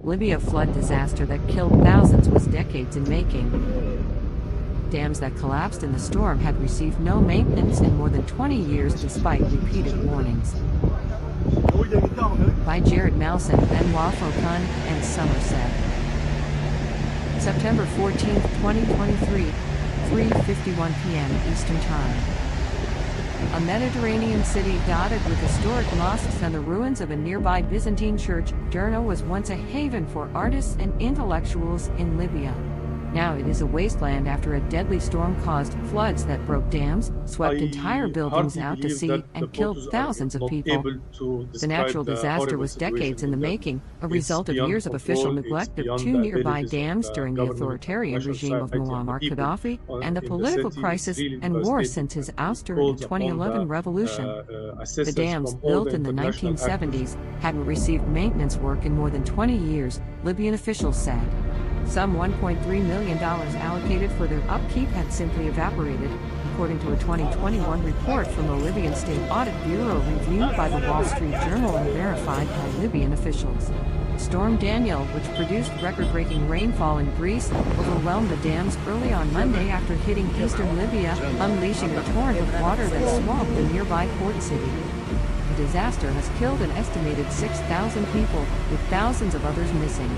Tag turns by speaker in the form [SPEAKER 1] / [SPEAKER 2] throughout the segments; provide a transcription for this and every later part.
[SPEAKER 1] Libya flood disaster that killed thousands was decades in making. Dams that collapsed in the storm had received no maintenance in more than 20 years despite repeated warnings. By Jared Malson, Benoit Faucon, and Somerset. September 14, 2023, 3:51 p.m. Eastern Time. A Mediterranean city dotted with historic mosques and the ruins of a nearby Byzantine church, Derna was once a haven for artists and intellectuals in Libya. Now it is a wasteland after a deadly storm caused floods that broke dams, swept entire buildings out to sea, and killed thousands of people. The natural disaster was decades in the making, a result of years of official neglect of two nearby dams during the authoritarian regime of Muammar Gaddafi, and the political crisis and war since his ouster in the 2011 revolution. The dams, built in the 1970s, hadn't received maintenance work in more than 20 years, Libyan officials said. Some $1.3 million allocated for their upkeep had simply evaporated, according to a 2021 report from the Libyan State Audit Bureau reviewed by the Wall Street Journal and verified by Libyan officials. Storm Daniel, which produced record-breaking rainfall in Greece, overwhelmed the dams early on Monday after hitting eastern Libya, unleashing a torrent of water that swamped the nearby port city. The disaster has killed an estimated 6,000 people, with thousands of others missing.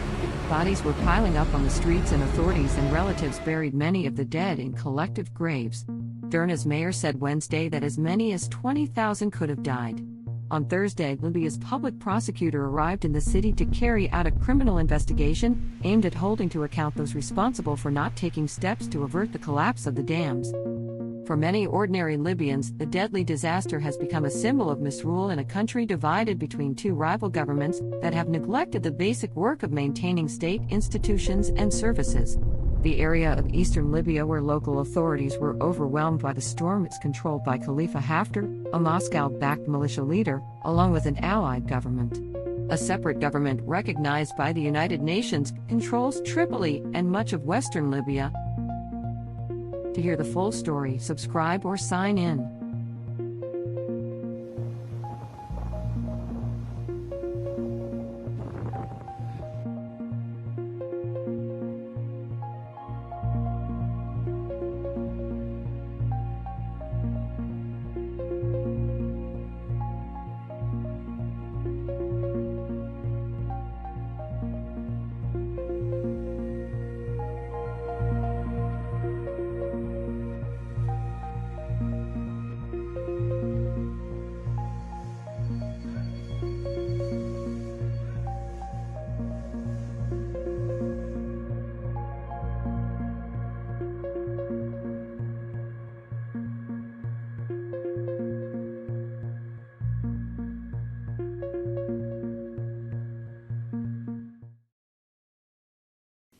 [SPEAKER 1] Bodies were piling up on the streets and authorities and relatives buried many of the dead in collective graves. Derna's mayor said Wednesday that as many as 20,000 could have died. On Thursday, Libya's public prosecutor arrived in the city to carry out a criminal investigation aimed at holding to account those responsible for not taking steps to avert the collapse of the dams. For many ordinary Libyans, the deadly disaster has become a symbol of misrule in a country divided between two rival governments that have neglected the basic work of maintaining state institutions and services. The area of eastern Libya where local authorities were overwhelmed by the storm is controlled by Khalifa Haftar, a Moscow-backed militia leader, along with an allied government. A separate government recognized by the United Nations controls Tripoli and much of western Libya. To hear the full story, subscribe or sign in.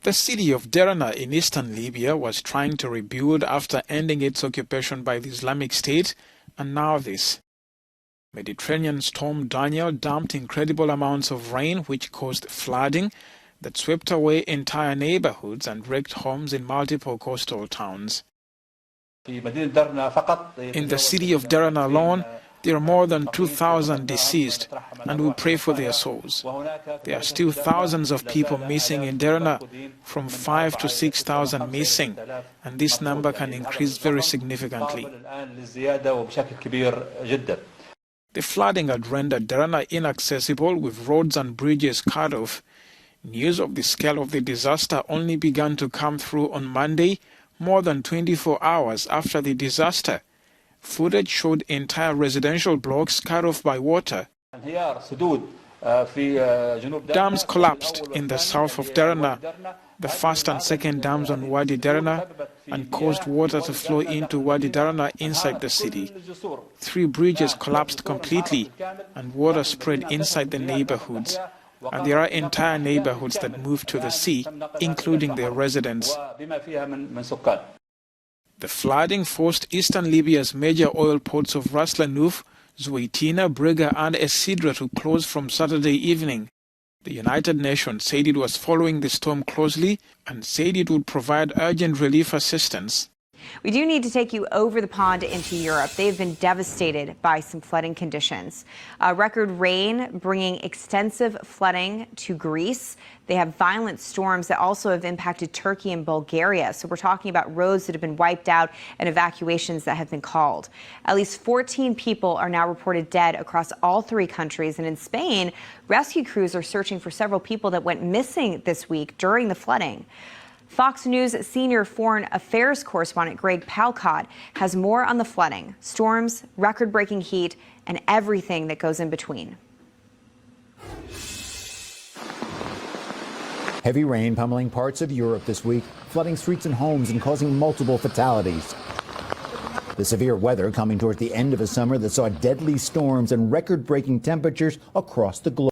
[SPEAKER 2] The city of Derna in eastern Libya was trying to rebuild after ending its occupation by the Islamic State, and now this. Mediterranean storm Daniel dumped incredible amounts of rain which caused flooding that swept away entire neighborhoods and wrecked homes in multiple coastal towns. In the city of Derna alone, there are more than 2,000 deceased, and we pray for their souls. There are still thousands of people missing in Derna, from 5,000 to 6,000 missing, and this number can increase very significantly. The flooding had rendered Derna inaccessible, with roads and bridges cut off. News of the scale of the disaster only began to come through on Monday, more than 24 hours after the disaster. Footage showed entire residential blocks cut off by water. Dams collapsed in the south of Derna, the first and second dams on Wadi Derna, and caused water to flow into Wadi Derna inside the city. 3 bridges collapsed completely, and water spread inside the neighborhoods. And there are entire neighborhoods that moved to the sea, including their residents. The flooding forced eastern Libya's major oil ports of Ras Lanuf, Zuwaitina, Brega and Esidra to close from Saturday evening. The United Nations said it was following the storm closely and said it would provide urgent relief assistance.
[SPEAKER 3] We do need to take you over the pond into Europe. They've been devastated by some flooding conditions. Record rain bringing extensive flooding to Greece. They have violent storms that also have impacted Turkey and Bulgaria. So we're talking about roads that have been wiped out and evacuations that have been called. At least 14 people are now reported dead across all three countries. And in Spain, rescue crews are searching for several people that went missing this week during the flooding. Fox News senior foreign affairs correspondent Greg Palcott has more on the flooding, storms, record-breaking heat, and everything that goes in between.
[SPEAKER 4] Heavy rain pummeling parts of Europe this week, flooding streets and homes and causing multiple fatalities. The severe weather coming toward the end of a summer that saw deadly storms and record-breaking temperatures across the globe.